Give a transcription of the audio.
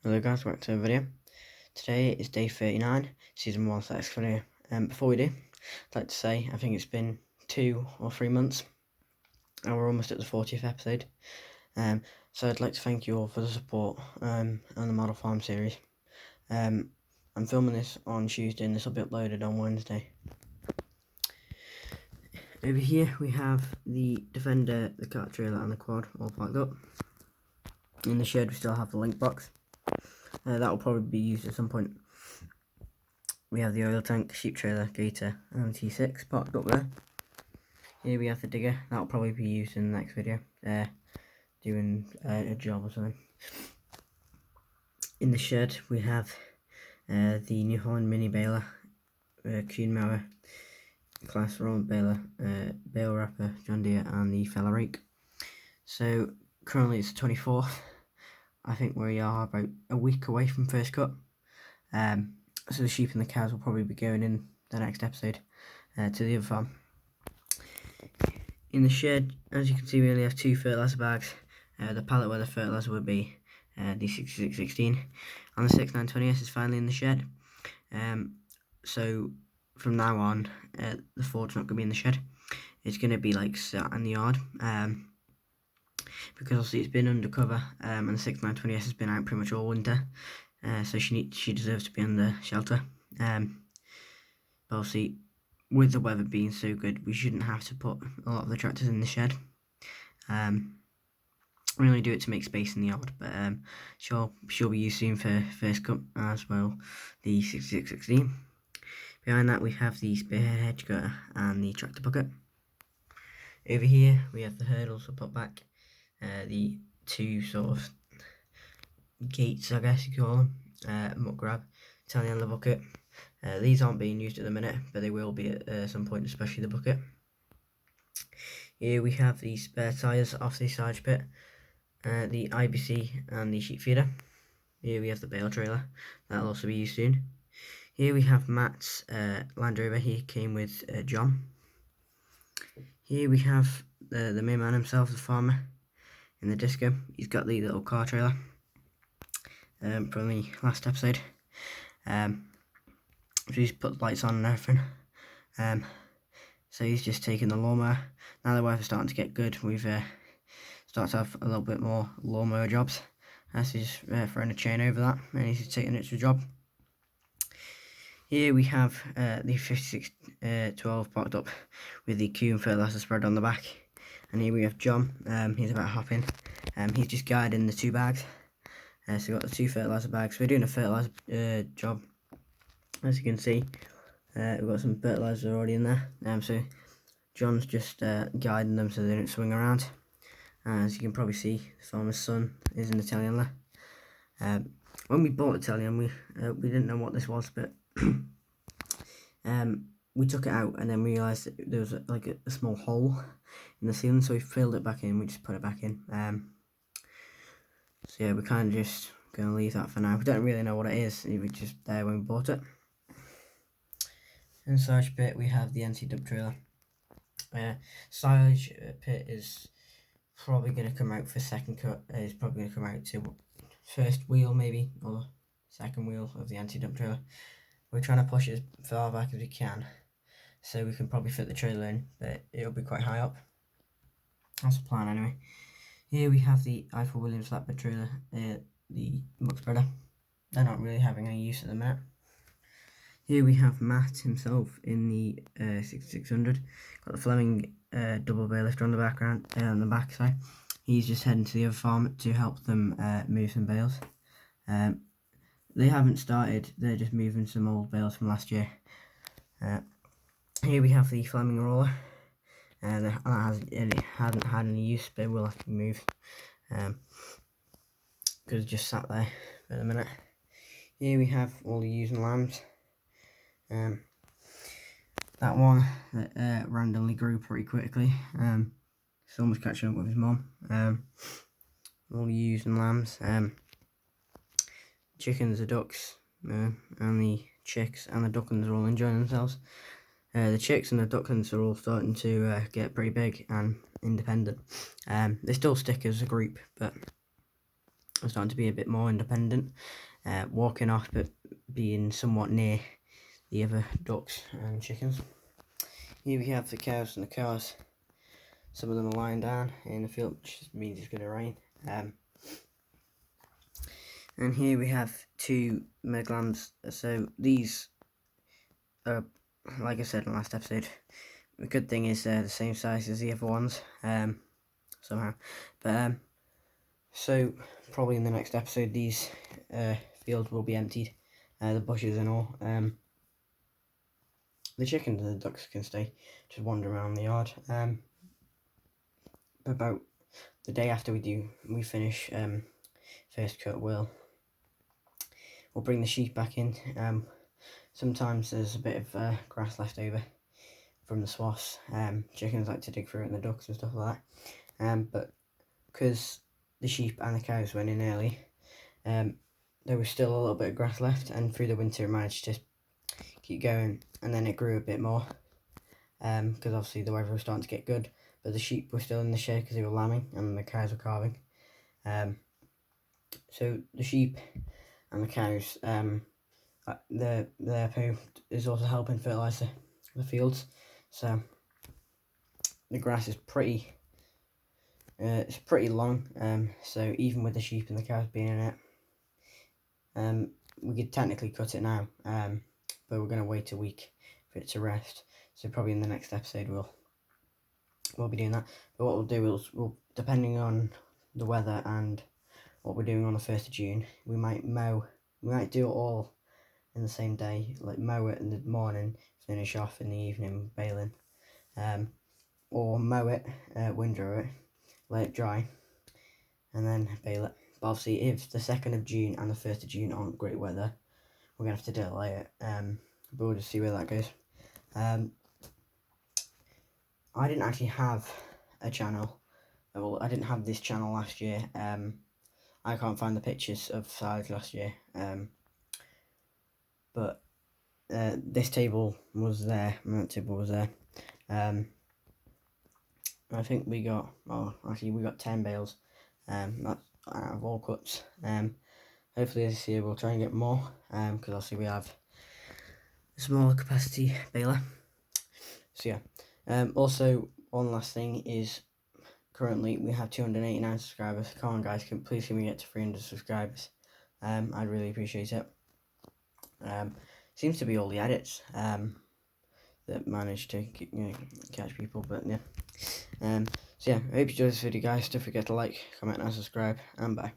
Hello guys, welcome to the video. Today is day 39, season 1 sex video. Before we do, I'd like to say I think it's been 2 or 3 months and we're almost at the 40th episode. So I'd like to thank you all for the support on the Model Farm series. I'm filming this on Tuesday and this will be uploaded on Wednesday. Over here we have the Defender, the cart trailer and the quad all parked up. In the shed we still have the link box. That will probably be used at some point. We have the oil tank, sheep trailer, gator and T6 parked up there. Here we have the digger. That will probably be used in the next video, doing a job or something. In the shed we have the New Holland mini baler, Kuhn mower, class roll baler, bale wrapper, John Deere and the fella rake. So currently it's the 24th. I think we are about a week away from first cut. So the sheep and the cows will probably be going in the next episode to the other farm. In the shed, as you can see, we only have 2 fertiliser bags. The pallet where the fertiliser would be, the 6616, and the 6920S is finally in the shed. So from now on, the Ford's not going to be in the shed. It's going to be like sat in the yard. Because obviously it's been undercover, and the 6920S has been out pretty much all winter, so she deserves to be under shelter. But obviously, with the weather being so good, we shouldn't have to put a lot of the tractors in the shed. We only do it to make space in the yard, but she'll be used soon for first cut as well. The 6616. Behind that we have the spearhead hedge cutter and the tractor bucket. Over here we have the hurdles to put back. The 2 sort of gates, I guess you call them, muck grab, telehandler bucket. These aren't being used at the minute, but they will be at some point, especially the bucket. Here we have the spare tyres off the side pit, the IBC and the sheep feeder. Here we have the bale trailer, that will also be used soon. Here we have Matt's Land Rover, he came with John. Here we have the main man himself, the farmer. In the disco, he's got the little car trailer from the last episode. So he's put the lights on and everything. So he's just taking the lawnmower. Now the weather's starting to get good, we've started to have a little bit more lawnmower jobs. So he's throwing a chain over that and he's taking it to a job. Here we have the 5612 parked up with the Kuhn fertiliser spread on the back. And here we have John, he's about hopping, he's just guiding the 2 bags. So we've got the 2 fertiliser bags. We're doing a fertiliser job, as you can see. We've got some fertiliser already in there, so John's just guiding them so they don't swing around. As you can probably see, the farmer's son is in the telehandler. When we bought the telehandler, we didn't know what this was, but we took it out and then realised that there was like a small hole in the ceiling, so we filled it back in. We just put it back in. So yeah, we're kind of just going to leave that for now. We don't really know what it is, it was just there when we bought it. In the silage pit we have the NC dump trailer. Silage pit is probably going to come out for second cut. It's probably going to come out to first wheel maybe, or second wheel of the NC dump trailer. We're trying to push it as far back as we can, so we can probably fit the trailer in, but it'll be quite high up. That's the plan anyway. Here we have the Eiffel Williams flatbed trailer, the muck spreader. They're not really having any use at the minute. Here we have Matt himself in the 6600. Got the Fleming double bay lifter on the background, on the back side. He's just heading to the other farm to help them move some bales. They haven't started, they're just moving some old bales from last year. Here we have the Fleming roller. It hasn't had any use, but it will have to be moved. Because it just sat there for a minute. Here we have all the ewes and lambs. That one that randomly grew pretty quickly. He's almost catching up with his mum. All the ewes and lambs. Chickens, the ducks, and the chicks and the ducklings are all enjoying themselves. The chicks and the ducklings are all starting to get pretty big and independent. They still stick as a group, but are starting to be a bit more independent, walking off but being somewhat near the other ducks and chickens. Here we have the cows and the cars. Some of them are lying down in the field, which means it's going to rain. And here we have 2 meg lambs. So these are, like I said in the last episode, the good thing is they're the same size as the other ones, somehow. But so probably in the next episode these fields will be emptied, the bushes and all. The chickens and the ducks can stay, just wander around the yard. About the day after we finish first cut, we'll bring the sheep back in. Sometimes there's a bit of grass left over from the swaths. Chickens like to dig through it, and the ducks and stuff like that. But because the sheep and the cows went in early, there was still a little bit of grass left, and through the winter it managed to keep going, and then it grew a bit more, because obviously the weather was starting to get good, but the sheep were still in the shed because they were lambing and the cows were calving. So the sheep and the cows, their poo is also helping fertilise the fields. So the grass is pretty long, so even with the sheep and the cows being in it, we could technically cut it now, but we're going to wait a week for it to rest. So probably in the next episode we'll be doing that. But what we'll do is, depending on the weather and what we're doing on the 1st of June, we might do it all in the same day, like mow it in the morning, finish off in the evening baling, or mow it, windrow it, let it dry, and then bale it. But obviously if the 2nd of June and the 1st of June aren't great weather, we're going to have to delay it, but we'll just see where that goes. I didn't actually have a channel. Well, I didn't have this channel last year. I can't find the pictures of silage last year, but this table was there, and that table was there. I think we got 10 bales, that's out of all cuts. Hopefully this year we'll try and get more, because obviously we have a smaller capacity baler. So yeah, also one last thing is, currently we have 289 subscribers. Come on guys, please can we get to 300 subscribers? I'd really appreciate it. Seems to be all the edits that managed to catch people, but yeah. So yeah, I hope you enjoyed this video guys. Don't forget to like, comment and subscribe, and bye.